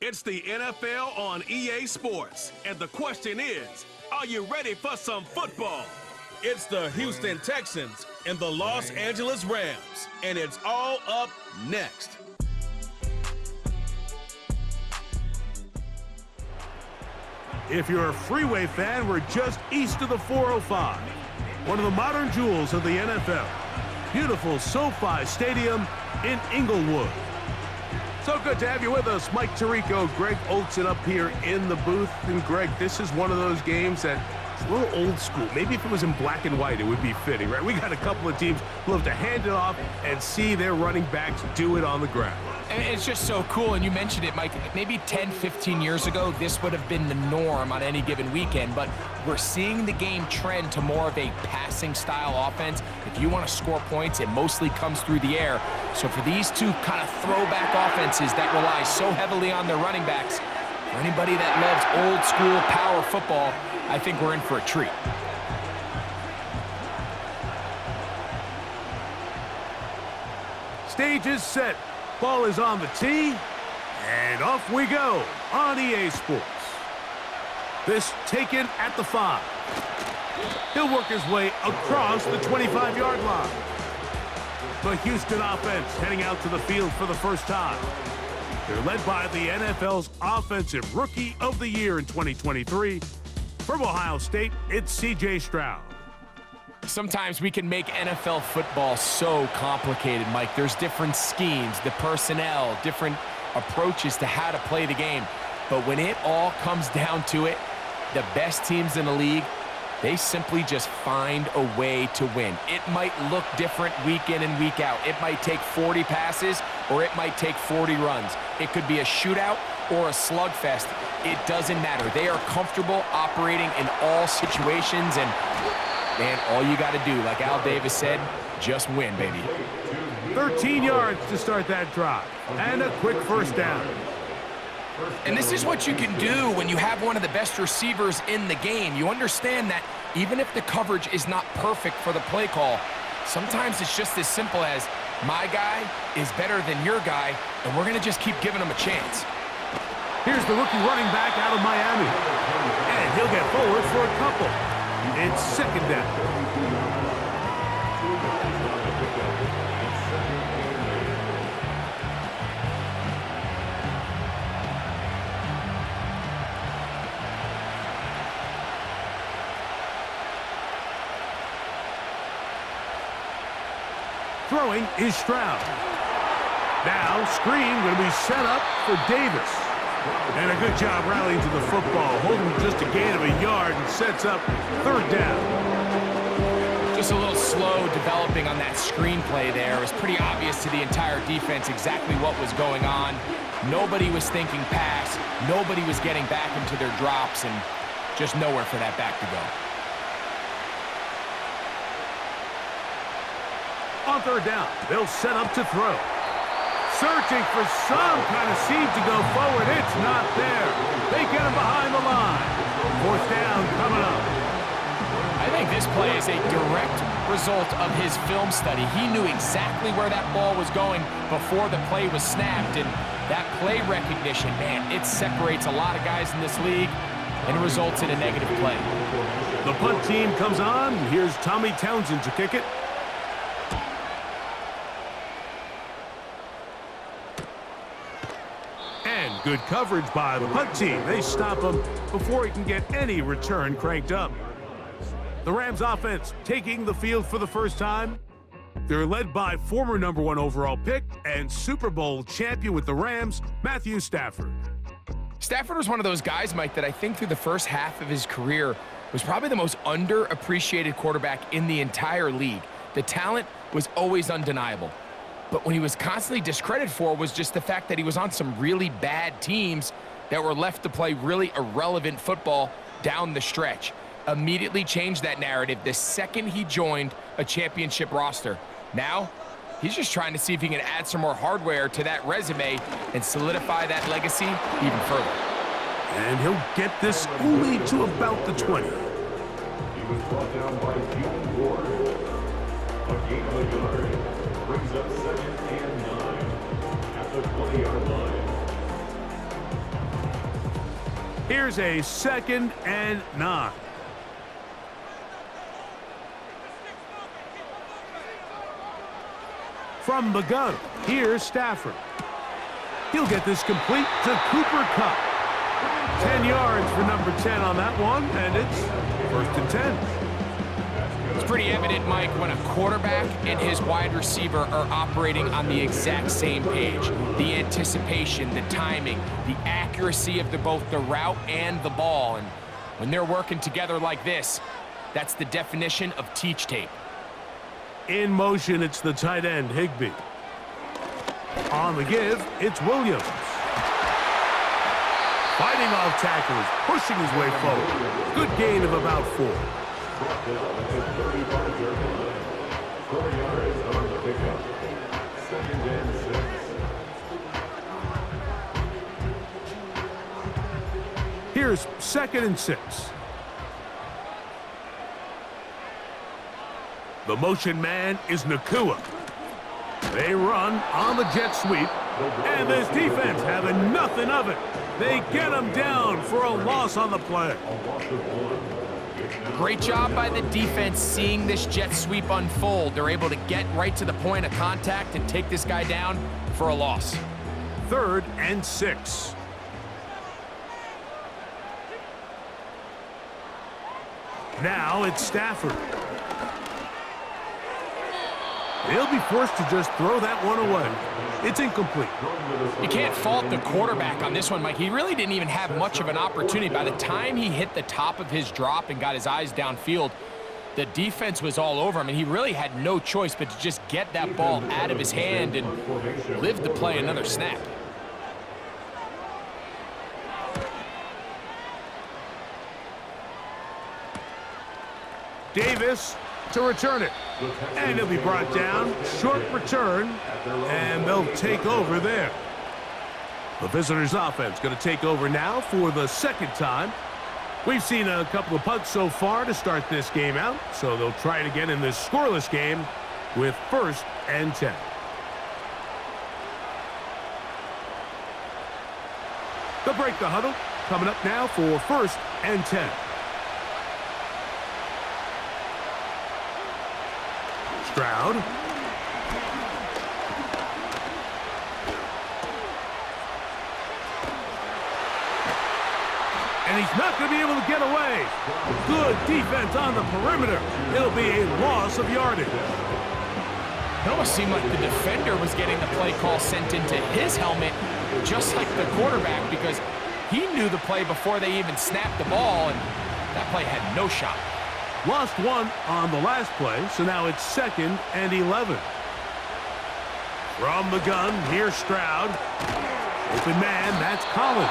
It's the NFL on EA Sports, and the question is, are you ready for some football? It's the Houston Texans and the Los Angeles Rams, and it's all up next. If you're a Freeway fan, we're just east of the 405, one of the modern jewels of the NFL. Beautiful SoFi Stadium in Inglewood. So good to have you with us. Mike Tirico, Greg Olson up here in the booth. And Greg, this is one of those games that it's a little old school. Maybe if it was in black and white, it would be fitting, right? We got a couple of teams who love to hand it off and see their running backs do it on the ground. And it's just so cool, and you mentioned it, Mike. Maybe 10, 15 years ago, this would have been the norm on any given weekend, but we're seeing the game trend to more of a passing-style offense. If you want to score points, it mostly comes through the air. So for these two kind of throwback offenses that rely so heavily on their running backs, for anybody that loves old-school power football, I think we're in for a treat. Stage is set. Ball is on the tee, and off we go on EA Sports. This taken at the 5. He'll work his way across the 25-yard line. The Houston offense heading out to the field for the first time. They're led by the NFL's Offensive Rookie of the Year in 2023. From Ohio State, it's C.J. Stroud. Sometimes we can make NFL football so complicated, Mike. There's different schemes, the personnel, different approaches to how to play the game. But when it all comes down to it, the best teams in the league, they simply just find a way to win. It might look different week in and week out. It might take 40 passes or it might take 40 runs. It could be a shootout or a slugfest. It doesn't matter. They are comfortable operating in all situations, and man, all you got to do, like Al Davis said, just win, baby. 13 yards to start that drive, and a quick first down. And this is what you can do when you have one of the best receivers in the game. You understand that even if the coverage is not perfect for the play call, sometimes it's just as simple as my guy is better than your guy, and we're going to just keep giving him a chance. Here's the rookie running back out of Miami, and he'll get forward for a couple. It's second down. Throwing is Stroud. Now, screen going to be set up for Davis. And a good job rallying to the football, holding just a gain of a yard and sets up third down. Just a little slow developing on that screenplay there. It was pretty obvious to the entire defense exactly what was going on. Nobody was thinking pass. Nobody was getting back into their drops, and just nowhere for that back to go. On third down, they'll set up to throw. Searching for some kind of seam to go forward. It's not there. They get him behind the line. Fourth down coming up. I think this play is a direct result of his film study. He knew exactly where that ball was going before the play was snapped, and that play recognition, man, it separates a lot of guys in this league and results in a negative play. The punt team comes on. Here's Tommy Townsend to kick it. Good coverage by the punt team. They stop him before he can get any return cranked up. The Rams offense taking the field for the first time. They're led by former #1 overall pick and Super Bowl champion with the Rams, Matthew Stafford. Stafford was one of those guys, Mike, that I think through the first half of his career was probably the most underappreciated quarterback in the entire league. The talent was always undeniable. But when he was constantly discredited for was just the fact that he was on some really bad teams that were left to play really irrelevant football down the stretch. Immediately changed that narrative the second he joined a championship roster. Now, he's just trying to see if he can add some more hardware to that resume and solidify that legacy even further. And he'll get this only to about the 20. He was brought down by Hugh Ward. A gain of a yard. Brings up 2nd and 9 at the 20-yard line. Here's a 2nd and 9. From the gun, here's Stafford. He'll get this complete to Cooper Kupp. 10 yards for number 10 on that one, and it's 1st and 10. It's pretty evident, Mike, when a quarterback and his wide receiver are operating on the exact same page. The anticipation, the timing, the accuracy of both the route and the ball. And when they're working together like this, that's the definition of teach tape. In motion, it's the tight end, Higbee. On the give, it's Williams. Fighting off tacklers, pushing his way forward. Good gain of about 4. Brought down at the 35-yard line. 4 yards on the pickup. 2nd and 6. Here's 2nd and 6. The motion man is Nakua. They run on the jet sweep, and this defense having nothing of it. They get him down for a loss on the play. Great job by the defense seeing this jet sweep unfold. They're able to get right to the point of contact and take this guy down for a loss. 3rd and 6. Now it's Stafford. They'll be forced to just throw that one away. It's incomplete. You can't fault the quarterback on this one, Mike. He really didn't even have much of an opportunity. By the time he hit the top of his drop and got his eyes downfield, the defense was all over him, and he really had no choice but to just get that ball out of his hand and live to play another snap. Davis to return it. And he'll be brought down. Short return. And they'll take over there. The visitors' offense going to take over now for the 2nd time. We've seen a couple of punts so far to start this game out, so they'll try it again in this scoreless game with 1st and 10. They'll break the huddle. Coming up now for 1st and 10. Stroud. And he's not going to be able to get away. Good defense on the perimeter. It'll be a loss of yardage. It almost seemed like the defender was getting the play call sent into his helmet, just like the quarterback, because he knew the play before they even snapped the ball, and that play had no shot. Lost one on the last play, so now it's 2nd and 11. From the gun, here's Stroud. Open man, that's Collins.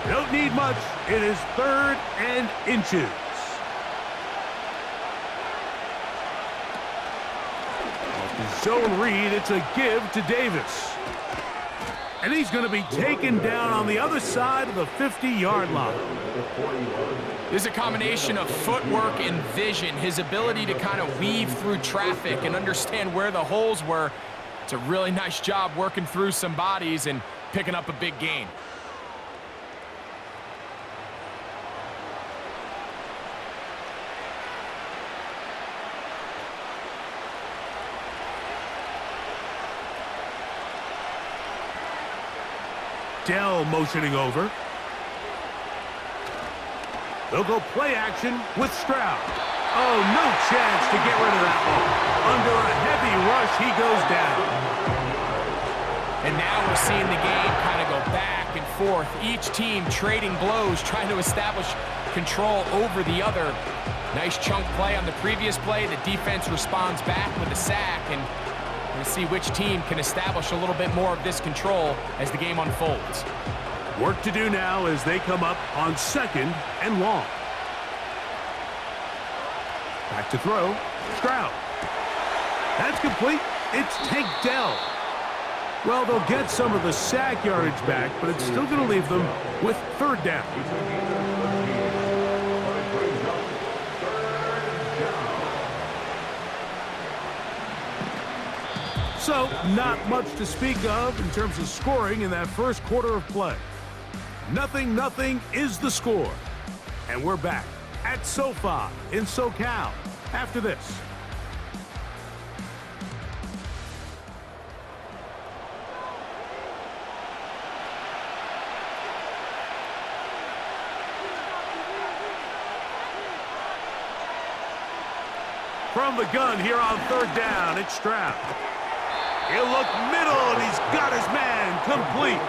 Don't need much. It is 3rd and inches. Zone read, it's a give to Davis. And he's going to be taken down on the other side of the 50-yard line. There's a combination of footwork and vision, his ability to kind of weave through traffic and understand where the holes were. It's a really nice job working through some bodies and picking up a big gain. Dell motioning over. They'll go play action with Stroud. Oh, no chance to get rid of that one. Under a heavy rush, he goes down. And now we're seeing the game kind of go back and forth. Each team trading blows, trying to establish control over the other. Nice chunk play on the previous play. The defense responds back with a sack, and we'll see which team can establish a little bit more of this control as the game unfolds. Work to do now as they come up on 2nd and long. Back to throw. Stroud. That's complete. It's Tank Dell. Well, they'll get some of the sack yardage back, but it's still going to leave them with third down. So, not much to speak of in terms of scoring in that first quarter of play. 0-0 is the score. And we're back at SoFi in SoCal after this. From the gun here on third down, it's Stroud. He'll look middle, and he's got his man complete.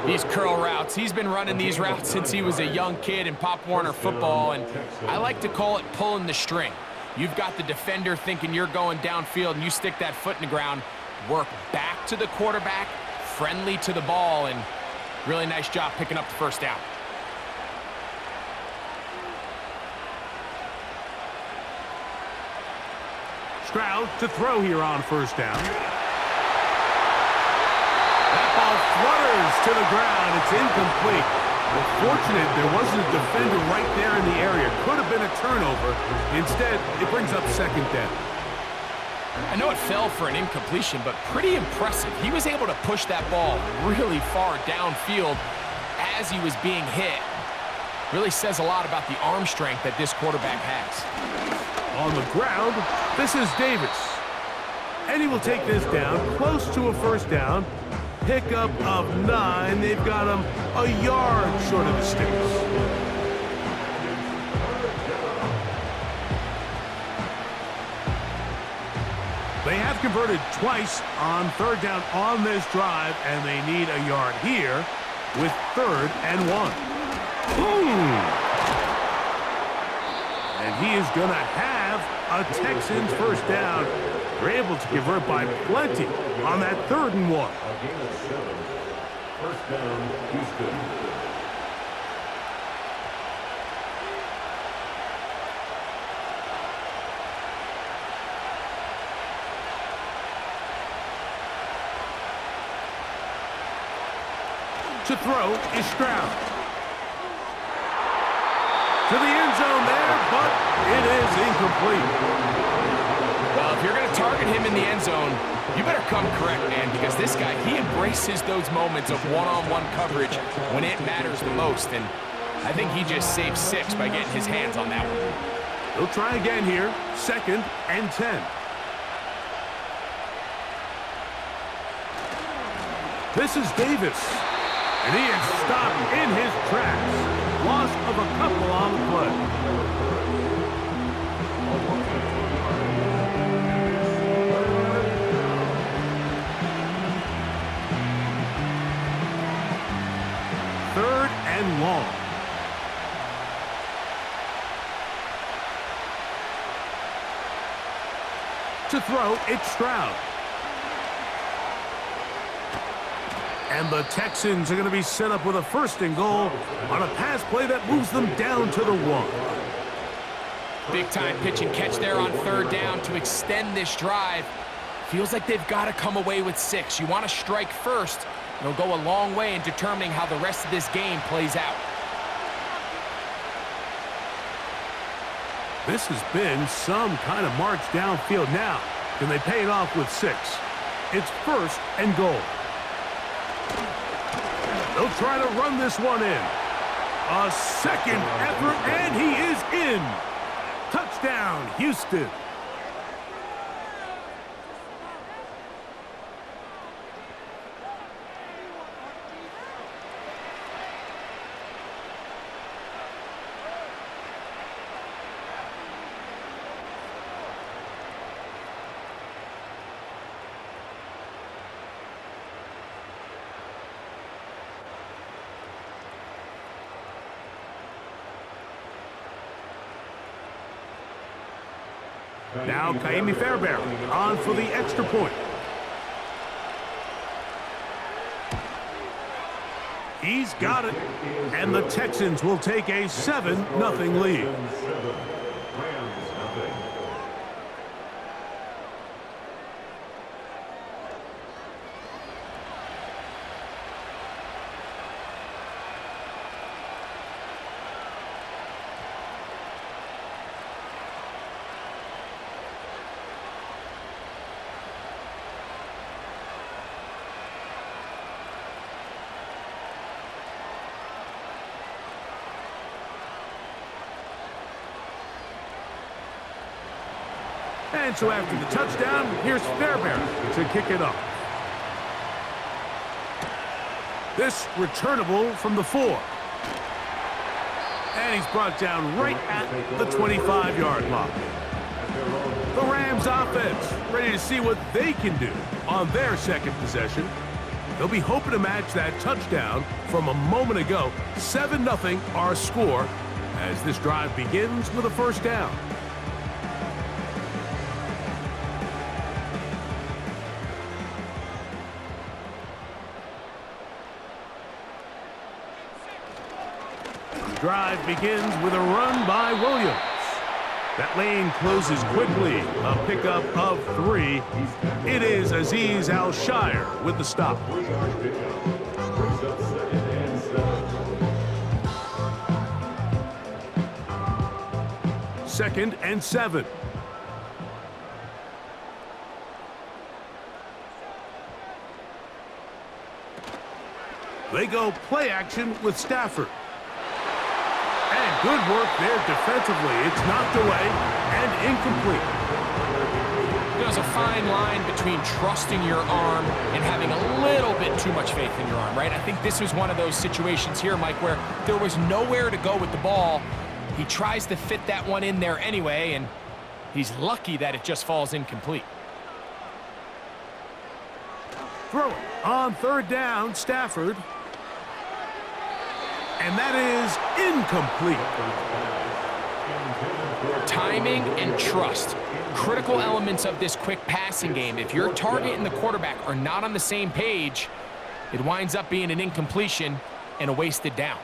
These curl routes, he's been running these routes since he was a young kid in Pop Warner football, and I like to call it pulling the string. You've got the defender thinking you're going downfield, and you stick that foot in the ground, work back to the quarterback, friendly to the ball, and really nice job picking up the first down. Stroud to throw here on first down. That ball flutters to the ground. It's incomplete. Well, fortunate there wasn't a defender right there in the area. Could have been a turnover. Instead, it brings up second down. I know it fell for an incompletion, but pretty impressive. He was able to push that ball really far downfield as he was being hit. Really says a lot about the arm strength that this quarterback has. On the ground, this is Davis. And he will take this down close to a first down. Pickup of 9. They've got him a yard short of the sticks. They have converted twice on third down on this drive, and they need a yard here with 3rd and 1. Boom! And he is going to have a Texans first down. They're able to convert by plenty on that 3rd and 1. First down, Houston. To throw is Stroud. To the end zone there, but it is incomplete. Well, if you're going to target him in the end zone, you better come correct, man, because this guy, he embraces those moments of one-on-one coverage when it matters the most, and I think he just saved 6 by getting his hands on that one. He'll try again here, 2nd and 10. This is Davis, and he is stopped in his tracks. Loss of a couple on the play. Third and long. To throw, it's Stroud. And the Texans are going to be set up with a 1st and goal on a pass play that moves them down to the 1. Big-time pitch and catch there on 3rd down to extend this drive. Feels like they've got to come away with 6. You want to strike first. It'll go a long way in determining how the rest of this game plays out. This has been some kind of march downfield now. Can they pay it off with 6? It's 1st and goal. They'll try to run this one in. A 2nd effort, and he is in. Touchdown, Houston. Now Kaimi Fairbairn on for the extra point. He's got it. And the Texans will take a 7-0 lead. And so after the touchdown, here's Fairbairn to kick it off. This returnable from the 4. And he's brought down right at the 25-yard line. The Rams offense ready to see what they can do on their second possession. They'll be hoping to match that touchdown from a moment ago. 7-0 our score as this drive begins with a first down. The drive begins with a run by Williams. That lane closes quickly. A pickup of 3. It is Azeez Al-Shire with the stop. Second and 7. They go play action with Stafford. And good work there defensively. It's knocked away and incomplete. There's a fine line between trusting your arm and having a little bit too much faith in your arm, right? I think this was one of those situations here, Mike, where there was nowhere to go with the ball. He tries to fit that one in there anyway, and he's lucky that it just falls incomplete. Throw it on third down, Stafford. And that is incomplete. Timing and trust. Critical elements of this quick passing game. If your target and the quarterback are not on the same page, it winds up being an incompletion and a wasted down.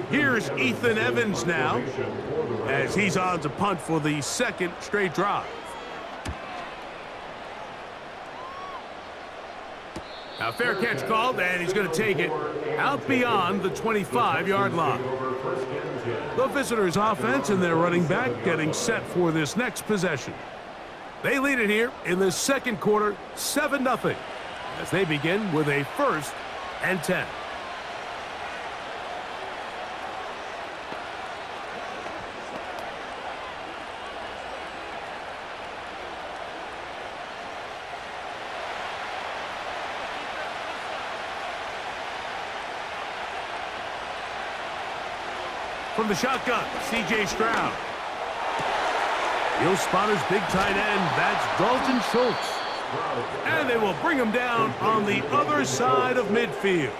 Here's Ethan Evans now as he's on to punt for the second straight drive. Now fair catch called, and he's going to take it out beyond the 25-yard line. The visitors' offense and their running back getting set for this next possession. They lead it here in the second quarter, 7-0, as they begin with a 1st and 10. From the shotgun, C.J. Stroud. He'll spot his big tight end. That's Dalton Schultz. And they will bring him down on the other side of midfield.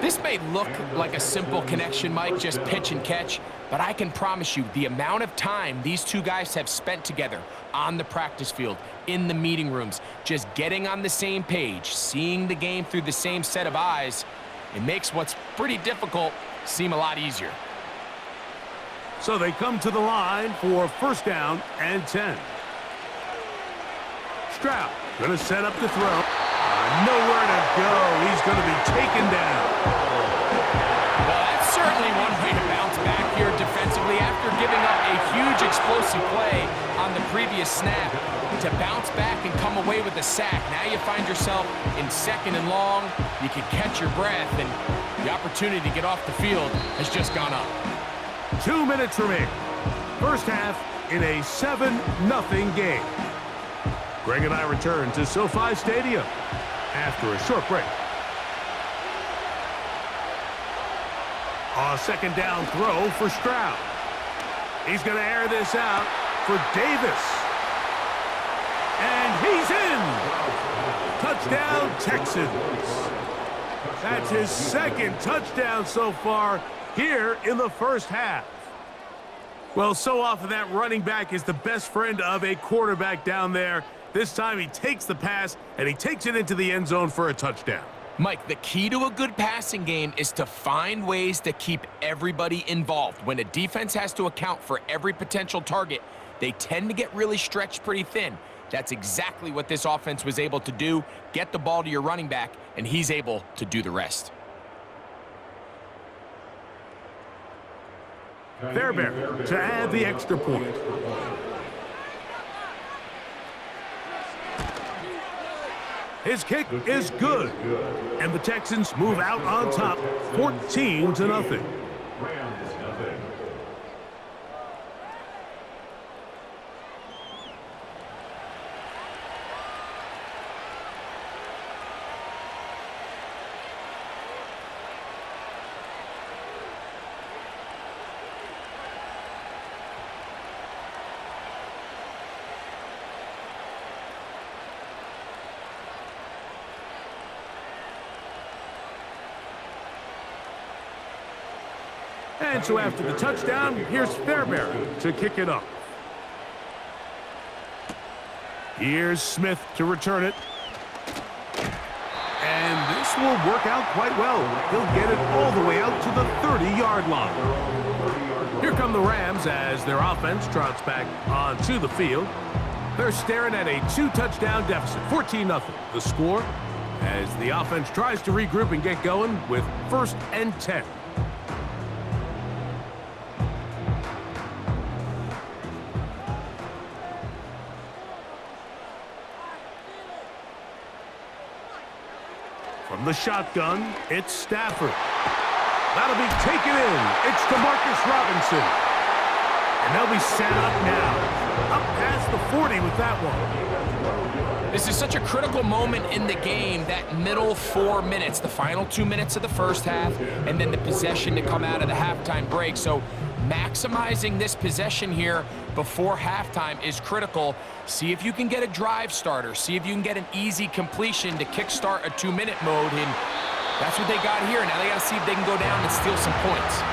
This may look like a simple connection, Mike, just pitch and catch, but I can promise you the amount of time these two guys have spent together on the practice field, in the meeting rooms, just getting on the same page, seeing the game through the same set of eyes, it makes what's pretty difficult seem a lot easier. So they come to the line for 1st down and 10. Stroud going to set up the throw. Nowhere to go. He's going to be taken down. Well, that's certainly one way to bounce back here defensively after giving up a huge explosive play on the previous snap. To bounce back and come away with a sack. Now you find yourself in 2nd and long. You can catch your breath, and the opportunity to get off the field has just gone up. 2 minutes remaining. First half in a 7-0 game. Greg and I return to SoFi Stadium after a short break. A 2nd down throw for Stroud. He's going to air this out for Davis. And he's in. Touchdown, Texans. That's his 2nd touchdown so far here in the first half. Well, so often that running back is the best friend of a quarterback down there. This time he takes the pass, and he takes it into the end zone for a touchdown. Mike, the key to a good passing game is to find ways to keep everybody involved. When a defense has to account for every potential target, they tend to get really stretched pretty thin. That's exactly what this offense was able to do. Get the ball to your running back, and he's able to do the rest. Fairbairn to add the extra point. His kick is good, and the Texans move out on top, 14-0. And so after the touchdown, here's Fairbairn to kick it off. Here's Smith to return it. And this will work out quite well. He'll get it all the way out to the 30-yard line. Here come the Rams as their offense trots back onto the field. They're staring at a 2-touchdown deficit, 14-0. The score as the offense tries to regroup and get going with 1st and 10. From the shotgun, it's Stafford. That'll be taken in. It's DeMarcus Robinson. And they'll be set up now. Up past the 40 with that one. This is such a critical moment in the game, that middle 4 minutes, the final 2 minutes of the first half, and then the possession to come out of the halftime break. So maximizing this possession here before halftime is critical. See if you can get a drive starter. See if you can get an easy completion to kickstart a 2-minute mode. And that's what they got here. Now they got to see if they can go down and steal some points.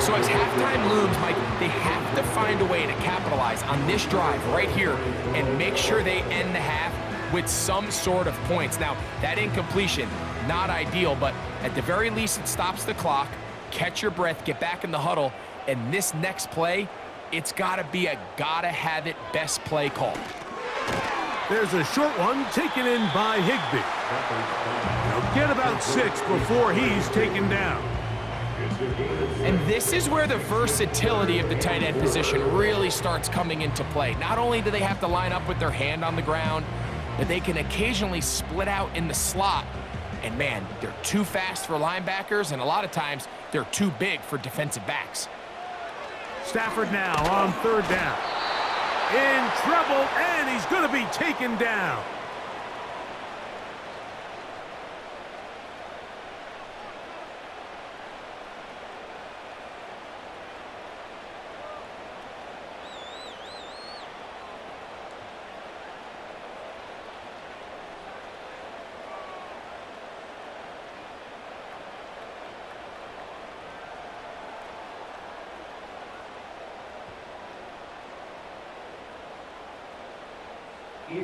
So as halftime looms, Mike, they have to find a way to capitalize on this drive right here and make sure they end the half with some sort of points. Now, that incompletion, not ideal, but at the very least it stops the clock. Catch your breath, get back in the huddle, and this next play, it's got to be a gotta-have-it best play call. There's a short one taken in by Higbee. He'll get about 6 before he's taken down. And this is where the versatility of the tight end position really starts coming into play. Not only do they have to line up with their hand on the ground, but they can occasionally split out in the slot. And man, they're too fast for linebackers, and a lot of times they're too big for defensive backs. Stafford now on 3rd down. In trouble, and he's going to be taken down.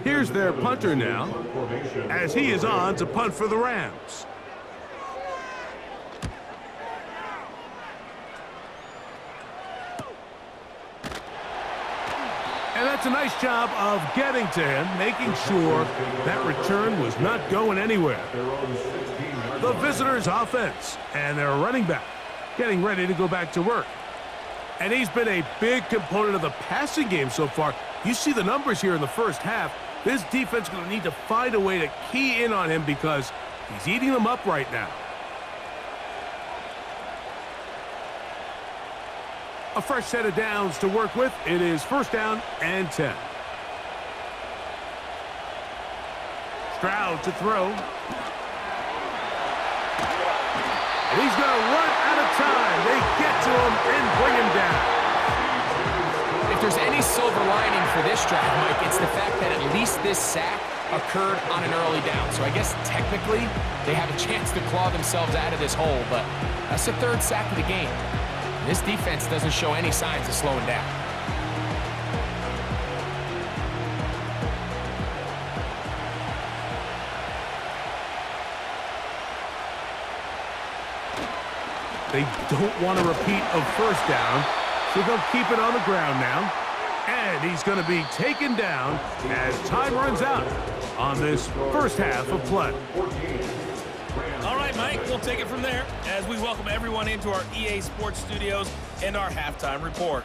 Here's their punter now, as he is on to punt for the Rams. And that's a nice job of getting to him, making sure that return was not going anywhere. The visitors' offense and their running back getting ready to go back to work. And he's been a big component of the passing game so far. You see the numbers here in the first half. This defense is going to need to find a way to key in on him because he's eating them up right now. A fresh set of downs to work with. It is 1st down and 10. Stroud to throw. And he's going to run out of time. They get to him and bring him down. If there's any silver lining for this drive, Mike, it's the fact that at least this sack occurred on an early down. So I guess technically they have a chance to claw themselves out of this hole, but that's the 3rd sack of the game. This defense doesn't show any signs of slowing down. They don't want a repeat of 1st down, so they'll keep it on the ground now. And he's going to be taken down as time runs out on this first half of play. All right, Mike, we'll take it from there as we welcome everyone into our EA Sports Studios and our halftime report.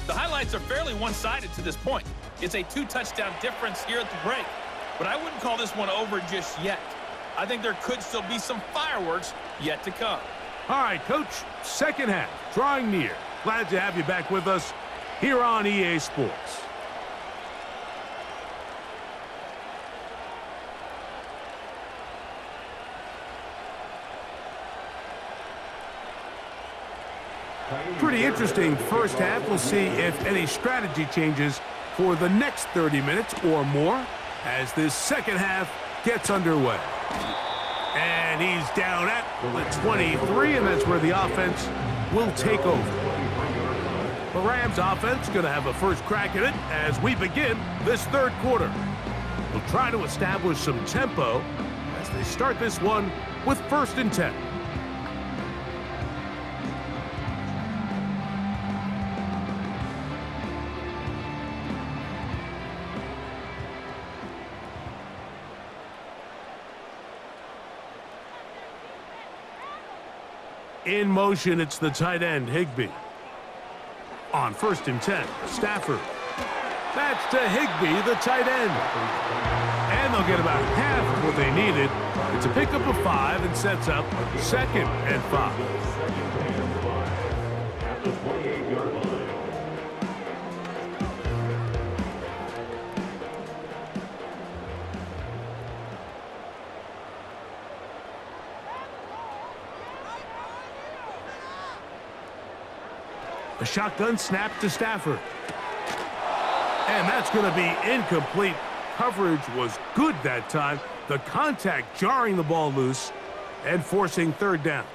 The highlights are fairly one-sided to this point. It's a 2-touchdown difference here at the break, but I wouldn't call this one over just yet. I think there could still be some fireworks yet to come. All right, Coach, second half, drawing near. Glad to have you back with us here on EA Sports. Pretty interesting first half. We'll see if any strategy changes for the next 30 minutes or more as this second half gets underway. And he's down at the 23, and that's where the offense will take over. The Rams offense going to have a first crack at it as we begin this third quarter. We'll try to establish some tempo as they start this one with 1st and 10. In motion, it's the tight end, Higbee. On 1st and 10, Stafford. That's to Higbee, the tight end. And they'll get about half of what they needed. It's a pickup of 5 and sets up 2nd and 5. At the 28-yard line. A shotgun snap to Stafford. And that's going to be incomplete. Coverage was good that time. The contact jarring the ball loose and forcing 3rd down.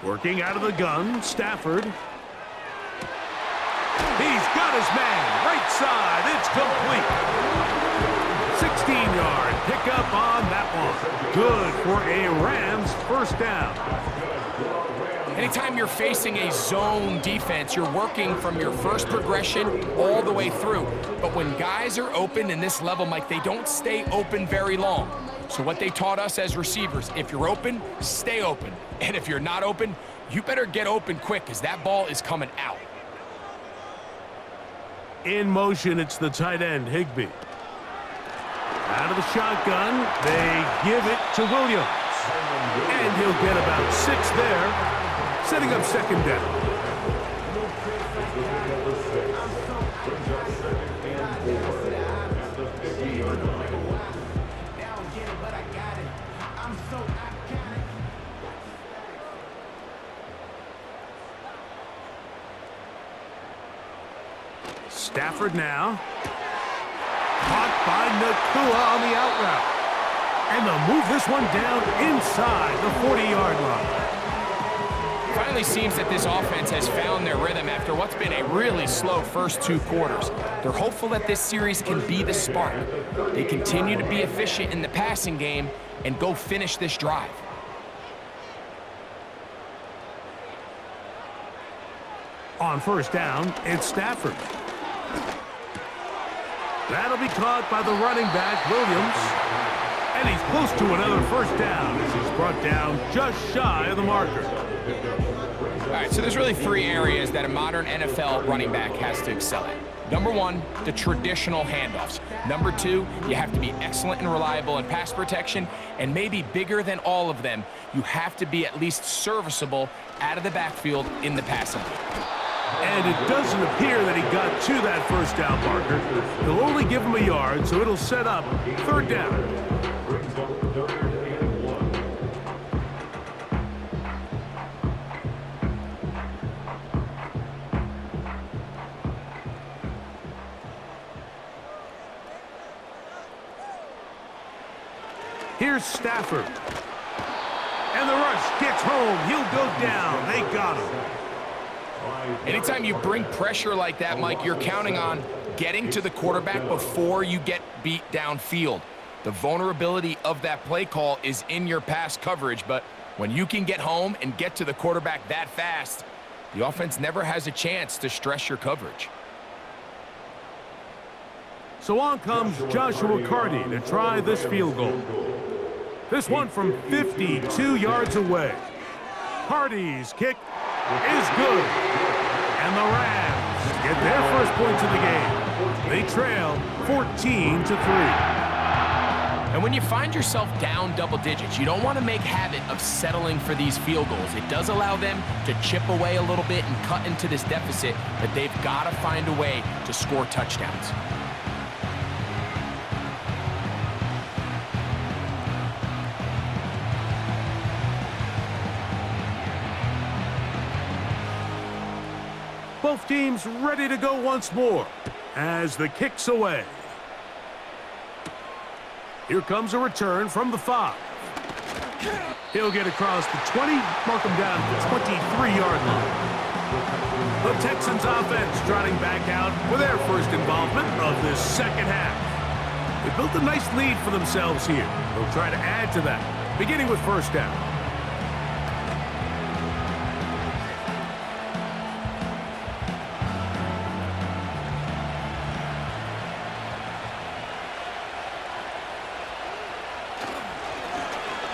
Working out of the gun, Stafford. He's got his man, right side, it's complete. 16-yard pickup on that one. Good for a Rams first down. Anytime you're facing a zone defense, you're working from your first progression all the way through. But when guys are open in this level, Mike, they don't stay open very long. So what they taught us as receivers, if you're open, stay open. And if you're not open, you better get open quick because that ball is coming out. In motion, it's the tight end, Higbee. Out of the shotgun, they give it to Williams. And he'll get about 6 there, setting up 2nd down. Stafford now. Caught by Nakua on the out route. And they'll move this one down inside the 40-yard line. Finally seems that this offense has found their rhythm after what's been a really slow first 2 quarters. They're hopeful that this series can be the spark. They continue to be efficient in the passing game and go finish this drive. On 1st down, it's Stafford. That'll be caught by the running back, Williams. And he's close to another 1st down as he's brought down just shy of the marker. All right, so there's really 3 areas that a modern NFL running back has to excel at. Number 1, the traditional handoffs. Number 2, you have to be excellent and reliable in pass protection. And maybe bigger than all of them, you have to be at least serviceable out of the backfield in the passing game. And it doesn't appear that he got to that 1st down marker. They'll only give him a yard, so it'll set up 3rd down. Here's Stafford. And the rush gets home. He'll go down. They got him. Anytime you bring pressure like that, Mike, you're counting on getting to the quarterback before you get beat downfield. The vulnerability of that play call is in your pass coverage, but when you can get home and get to the quarterback that fast, the offense never has a chance to stress your coverage. So on comes Joshua Carty to try this field goal. This one from 52 yards away. Carty's kick is good. And the Rams get their first points of the game. They trail 14-3. And when you find yourself down double digits, you don't want to make habit of settling for these field goals. It does allow them to chip away a little bit and cut into this deficit, but they've got to find a way to score touchdowns. Both teams ready to go once more as the kick's away. Here comes a return from the 5. He'll get across the 20, mark him down at the 23-yard line. The Texans offense trotting back out for their first involvement of this second half. They built a nice lead for themselves here. They'll try to add to that, beginning with first down.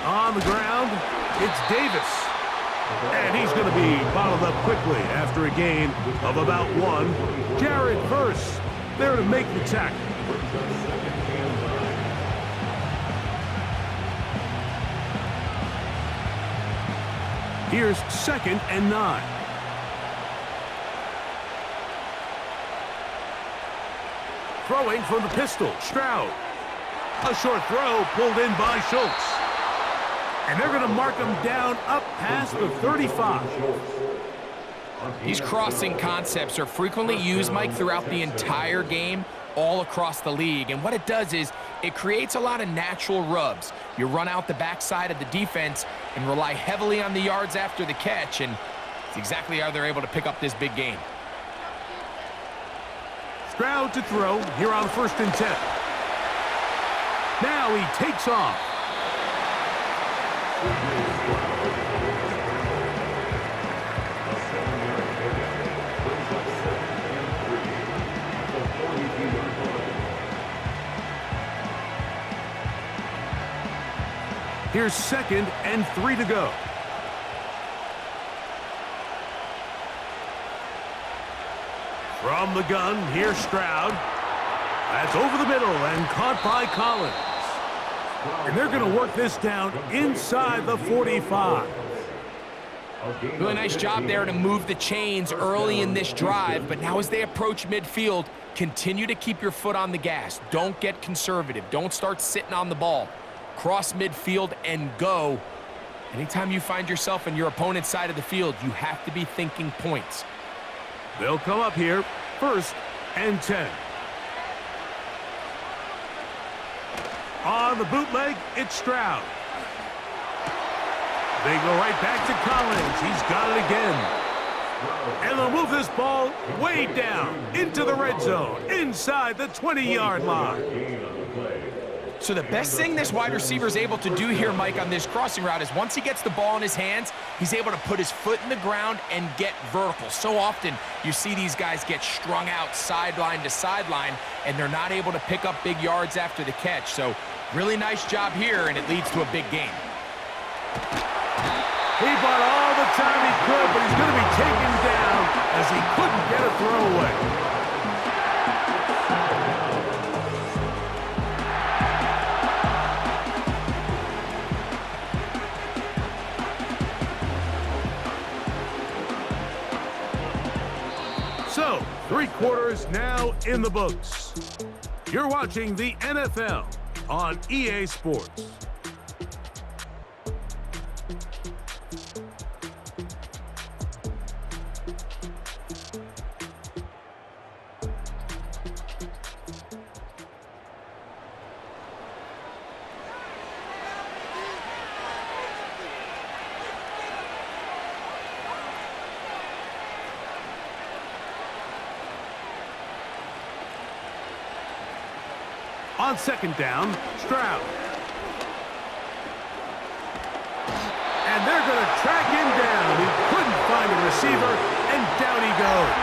On the ground, it's Davis. And he's going to be bottled up quickly after a gain of about 1. Jared Verse there to make the tackle. Here's 2nd and 9. Throwing from the pistol, Stroud. A short throw pulled in by Schultz. And they're going to mark him down up past the 35. These crossing concepts are frequently used, Mike, throughout the entire game, all across the league. And what it does is it creates a lot of natural rubs. You run out the backside of the defense and rely heavily on the yards after the catch, and it's exactly how they're able to pick up this big game. Stroud to throw here on 1st and 10. Now he takes off. Here's 2nd and 3 to go. From the gun, here's Stroud. That's over the middle and caught by Collins. And they're going to work this down inside the 45. Really nice job there to move the chains early in this drive, but now as they approach midfield, continue to keep your foot on the gas. Don't get conservative. Don't start sitting on the ball. Cross midfield and go. Anytime you find yourself on your opponent's side of the field, you have to be thinking points. They'll come up here, 1st and 10. On the bootleg, it's Stroud. They go right back to Collins. He's got it again. And they'll move this ball way down into the red zone, inside the 20-yard line. So the best thing this wide receiver is able to do here, Mike, on this crossing route is once he gets the ball in his hands, he's able to put his foot in the ground and get vertical. So often you see these guys get strung out sideline to sideline, and they're not able to pick up big yards after the catch. So really nice job here, and it leads to a big game. He bought all the time he could, but he's going to be taken down as he couldn't get a throwaway. So, 3 quarters now in the books. You're watching the NFL on EA Sports. On 2nd down, Stroud. And they're going to track him down. He couldn't find a receiver, and down he goes.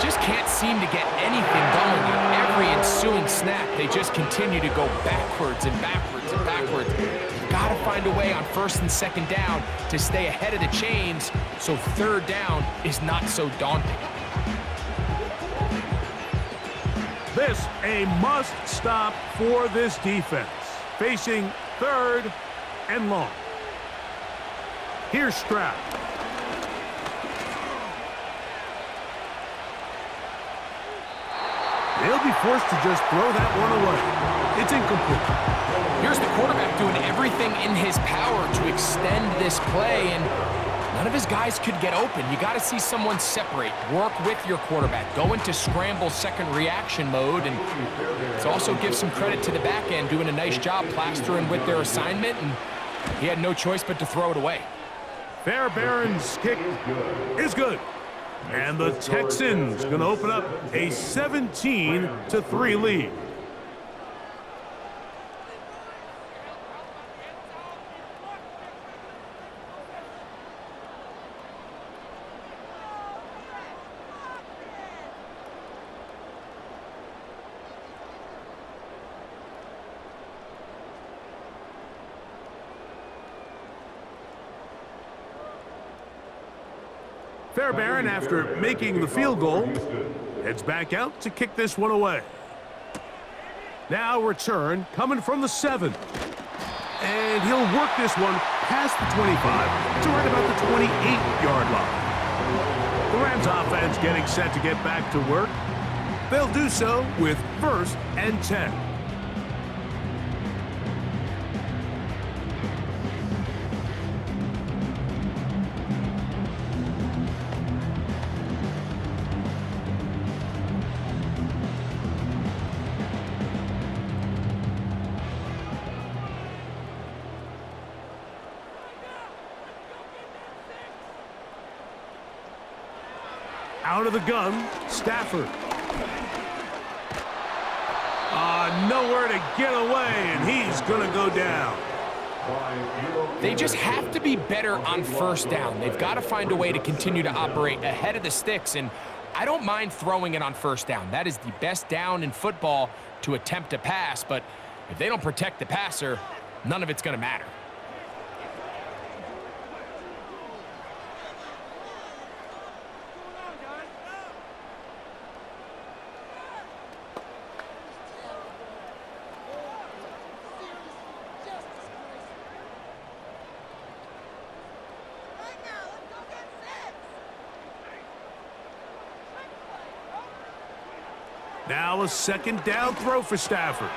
Just can't seem to get anything going on every ensuing snap. They just continue to go backwards and backwards and backwards. You've got to find a way on 1st and 2nd down to stay ahead of the chains so 3rd down is not so daunting. This a must-stop for this defense. Facing 3rd and long. Here's Stroud. They'll be forced to just throw that one away. It's incomplete. Here's the quarterback doing everything in his power to extend this play, and none of his guys could get open. You got to see someone separate, work with your quarterback, go into scramble second reaction mode, and it also gives some credit to the back end doing a nice job plastering with their assignment, and he had no choice but to throw it away. Fairbairn's kick is good. And the Texans going to open up a 17-3 lead. Fairbairn, after making the field goal, heads back out to kick this one away. Now return coming from the 7. And he'll work this one past the 25 to right about the 28-yard line. The Rams offense getting set to get back to work. They'll do so with 1st and 10. Out of the gun, Stafford. Nowhere to get away, and he's going to go down. They just have to be better on 1st down. They've got to find a way to continue to operate ahead of the sticks, and I don't mind throwing it on 1st down. That is the best down in football to attempt to pass, but if they don't protect the passer, none of it's going to matter. Now a 2nd down throw for Stafford.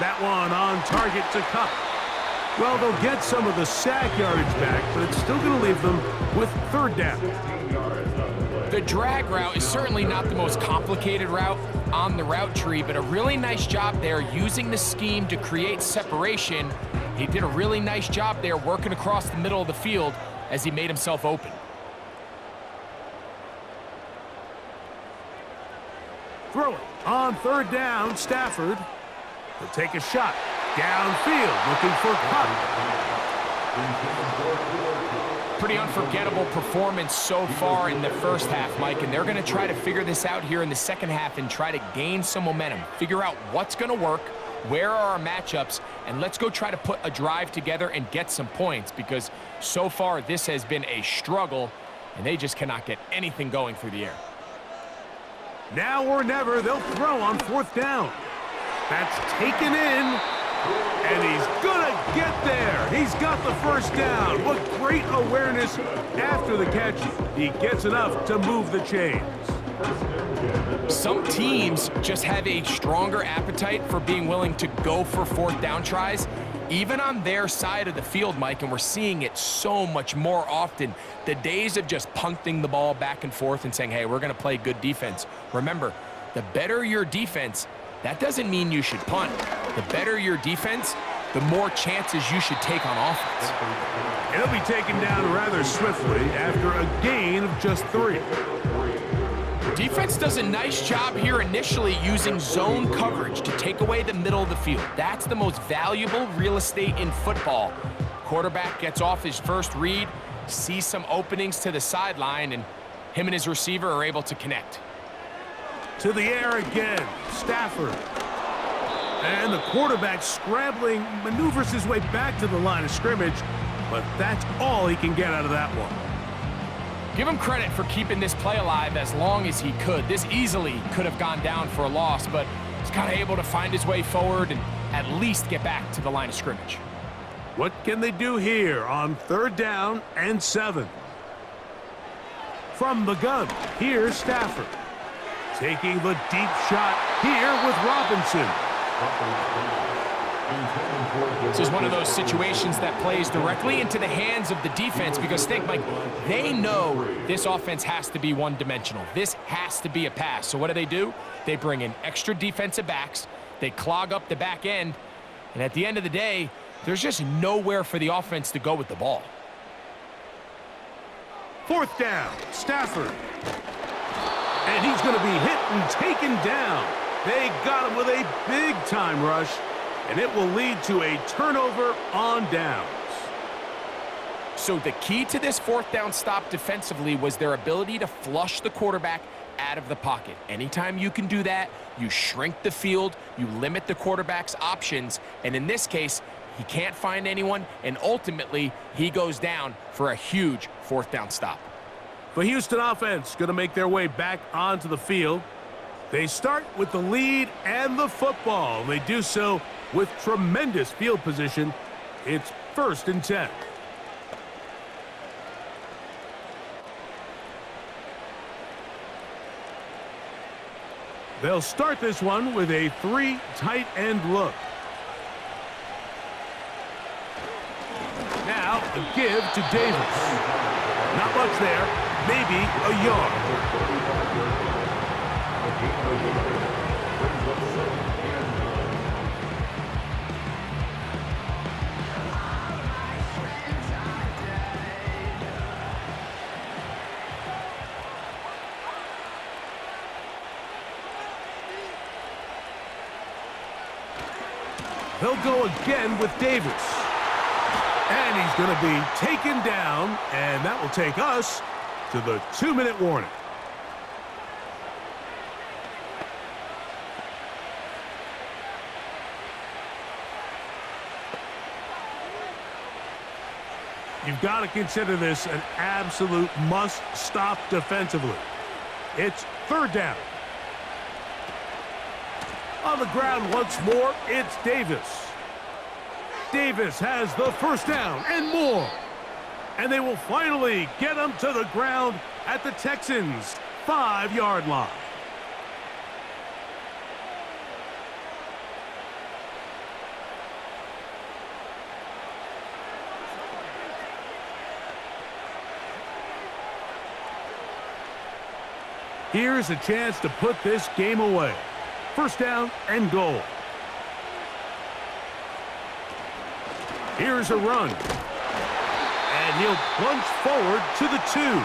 That one on target to Cup. Well, they'll get some of the sack yardage back, but it's still going to leave them with 3rd down. The drag route is certainly not the most complicated route on the route tree, but a really nice job there using the scheme to create separation. He did a really nice job there working across the middle of the field as he made himself open. Throw it on 3rd down, Stafford. He'll take a shot downfield, looking for Cup. Pretty unforgettable performance so far in the 1st half, Mike, and they're going to try to figure this out here in the 2nd half and try to gain some momentum, figure out what's going to work, where are our matchups, and let's go try to put a drive together and get some points, because so far this has been a struggle, and they just cannot get anything going through the air. Now or never, they'll throw on 4th down. That's taken in, and he's gonna get there. He's got the 1st down. What great awareness after the catch. He gets enough to move the chains. Some teams just have a stronger appetite for being willing to go for 4th down tries, even on their side of the field, Mike, and we're seeing it so much more often. The days of just punting the ball back and forth and saying, hey, we're going to play good defense. Remember, the better your defense, that doesn't mean you should punt. The better your defense, the more chances you should take on offense. He'll be taken down rather swiftly after a gain of just 3. Defense does a nice job here initially using zone coverage to take away the middle of the field. That's the most valuable real estate in football. Quarterback gets off his first read, sees some openings to the sideline, and him and his receiver are able to connect. To the air again, Stafford. And the quarterback scrambling, maneuvers his way back to the line of scrimmage, but that's all he can get out of that one. Give him credit for keeping this play alive as long as he could. This easily could have gone down for a loss, but he's kind of able to find his way forward and at least get back to the line of scrimmage. What can they do here on 3rd down and 7? From the gun, here's Stafford. Taking the deep shot here with Robinson. This is one of those situations that plays directly into the hands of the defense because think, Mike, they know this offense has to be one-dimensional. This has to be a pass. So what do? They bring in extra defensive backs. They clog up the back end. And at the end of the day, there's just nowhere for the offense to go with the ball. 4th down, Stafford. And he's going to be hit and taken down. They got him with a big-time rush, and it will lead to a turnover on downs. So the key to this 4th down stop defensively was their ability to flush the quarterback out of the pocket. Anytime you can do that, you shrink the field, you limit the quarterback's options, and in this case, he can't find anyone, and ultimately, he goes down for a huge 4th down stop. The Houston offense going to make their way back onto the field. They start with the lead and the football. They do so with tremendous field position. It's 1st and 10. They'll start this one with a 3 tight end look. Now, a give to Davis. Not much there, maybe a yard. He'll go again with Davis. And he's going to be taken down, and that will take us to the 2-minute warning. You've got to consider this an absolute must-stop defensively. It's 3rd down. On the ground once more, it's Davis. Davis has the 1st down and more. And they will finally get him to the ground at the Texans' 5-yard line. Here's a chance to put this game away. 1st down and goal. Here's a run. And he'll plunge forward to the 2,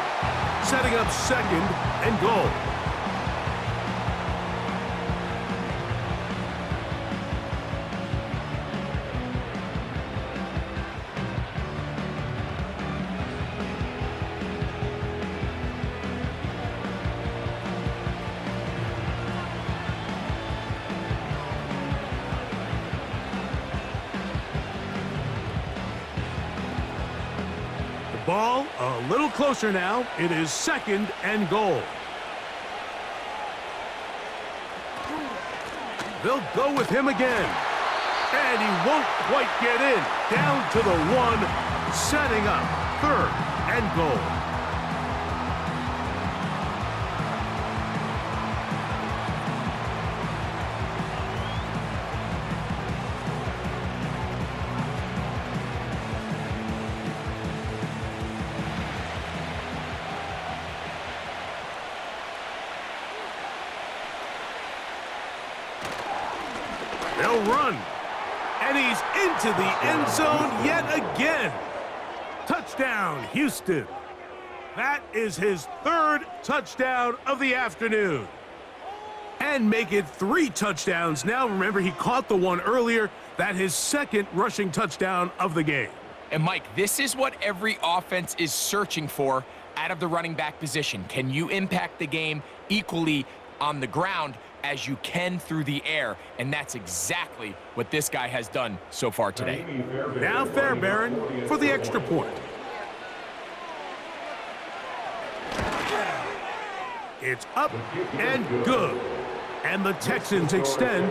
setting up 2nd and goal. Ball a little closer now. It is 2nd and goal. They'll go with him again. And he won't quite get in. Down to the 1, setting up 3rd and goal. They'll run. And he's into the end zone yet again. Touchdown, Houston. That is his 3rd touchdown of the afternoon. And make it 3 touchdowns. Now, remember, he caught the one earlier. That his 2nd rushing touchdown of the game. And, Mike, this is what every offense is searching for out of the running back position. Can you impact the game equally on the ground as you can through the air? And that's exactly what this guy has done so far today. Now Fairbairn for the extra point. It's up and good. And the Texans extend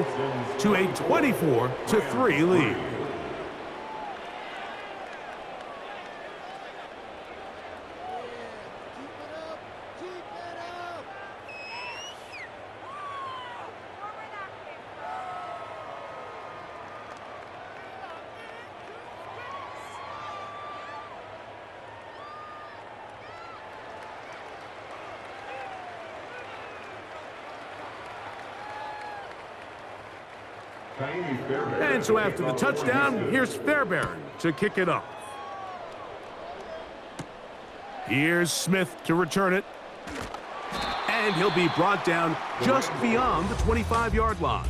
to a 24-3 lead. And so after the touchdown, here's Fairbairn to kick it off. Here's Smith to return it. And he'll be brought down just beyond the 25-yard line.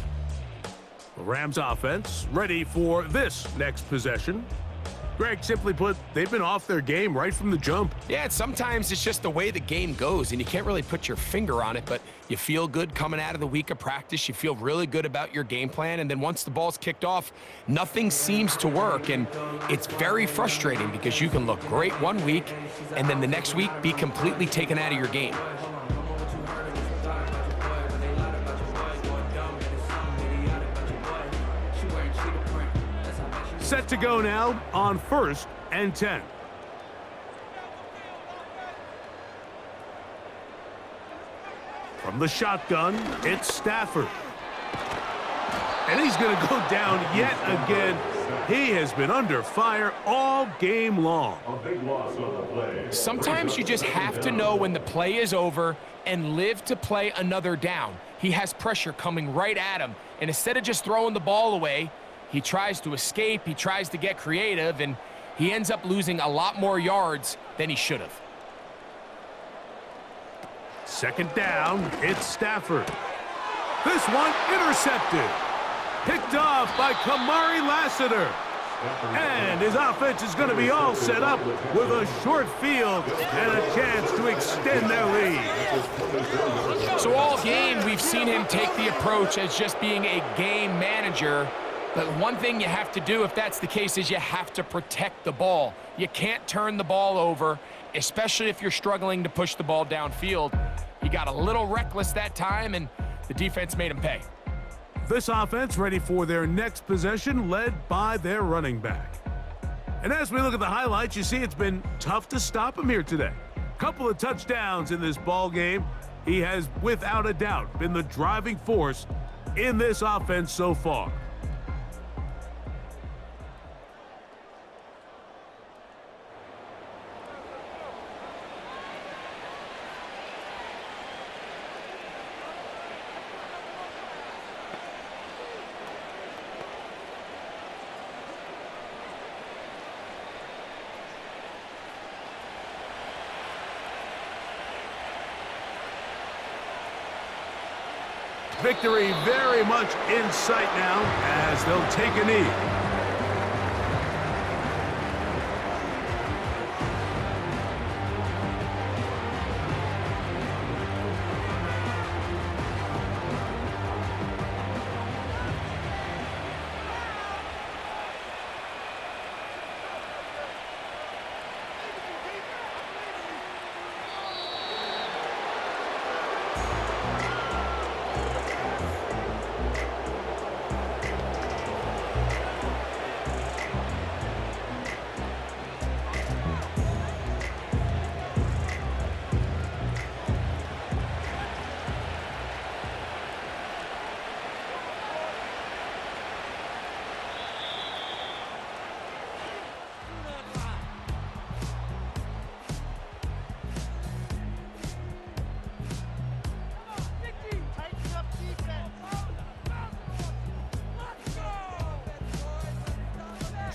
The Rams offense ready for this next possession. Greg, simply put, they've been off their game right from the jump. Yeah, sometimes it's just the way the game goes, and you can't really put your finger on it, but you feel good coming out of the week of practice. You feel really good about your game plan, and then once the ball's kicked off, nothing seems to work, and it's very frustrating because you can look great one week, and then the next week be completely taken out of your game. Set to go now on 1st and 10. From the shotgun, it's Stafford. And he's going to go down yet again. He has been under fire all game long. Sometimes you just have to know when the play is over and live to play another down. He has pressure coming right at him, and instead of just throwing the ball away, he tries to escape, he tries to get creative, and he ends up losing a lot more yards than he should have. Second down, it's Stafford. This one intercepted. Picked off by Kamari Lassiter. And his offense is going to be all set up with a short field and a chance to extend their lead. So all game, we've seen him take the approach as just being a game manager. But one thing you have to do if that's the case is you have to protect the ball. You can't turn the ball over, especially if you're struggling to push the ball downfield. He got a little reckless that time, and the defense made him pay. This offense ready for their next possession, led by their running back. And as we look at the highlights, you see it's been tough to stop him here today. Couple of touchdowns in this ball game. He has, without a doubt, been the driving force in this offense so far. Victory very much in sight now as they'll take a knee.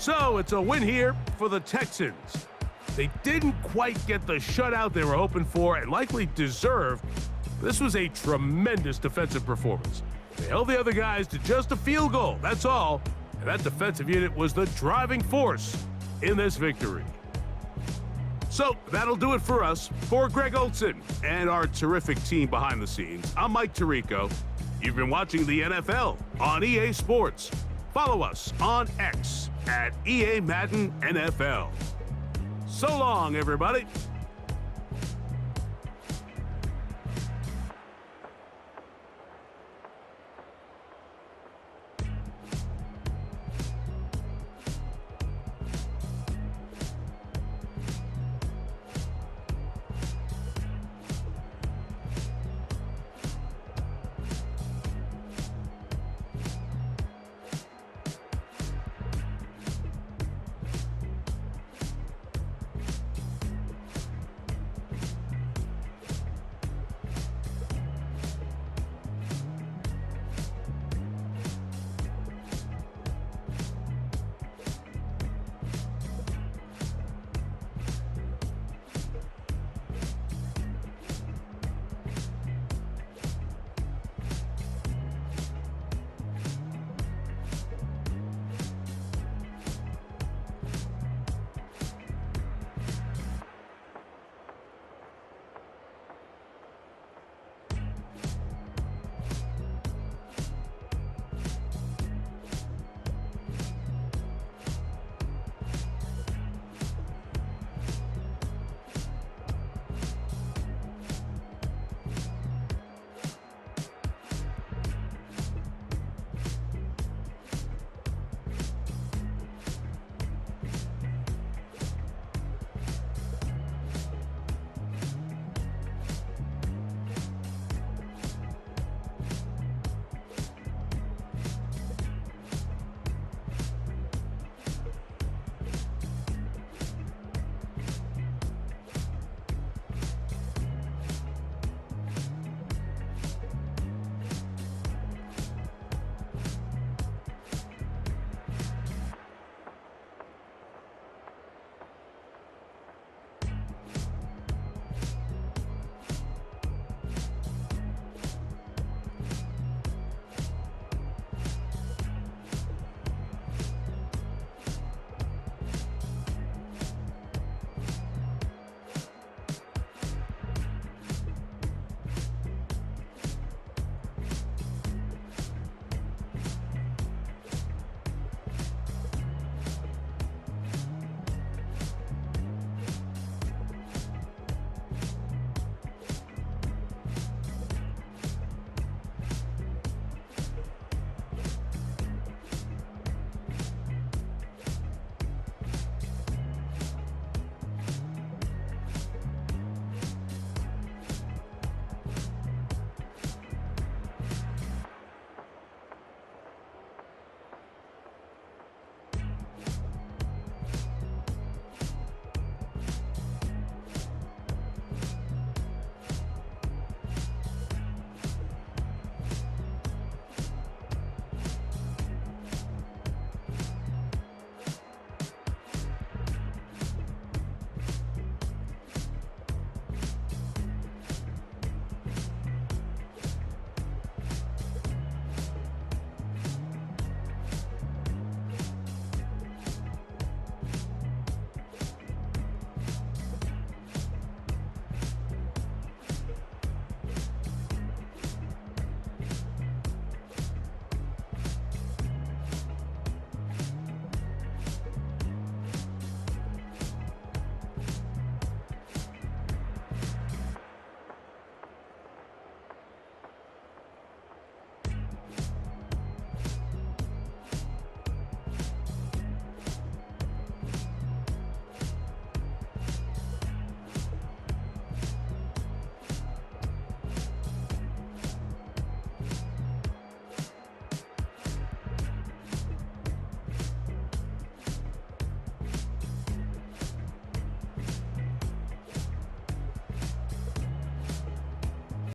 So it's a win here for the Texans. They didn't quite get the shutout they were hoping for and likely deserved. This was a tremendous defensive performance. They held the other guys to just a field goal, that's all. And that defensive unit was the driving force in this victory. So that'll do it for us. For Greg Olson and our terrific team behind the scenes, I'm Mike Tirico. You've been watching the NFL on EA Sports. Follow us on X at EA Madden NFL. So long, everybody.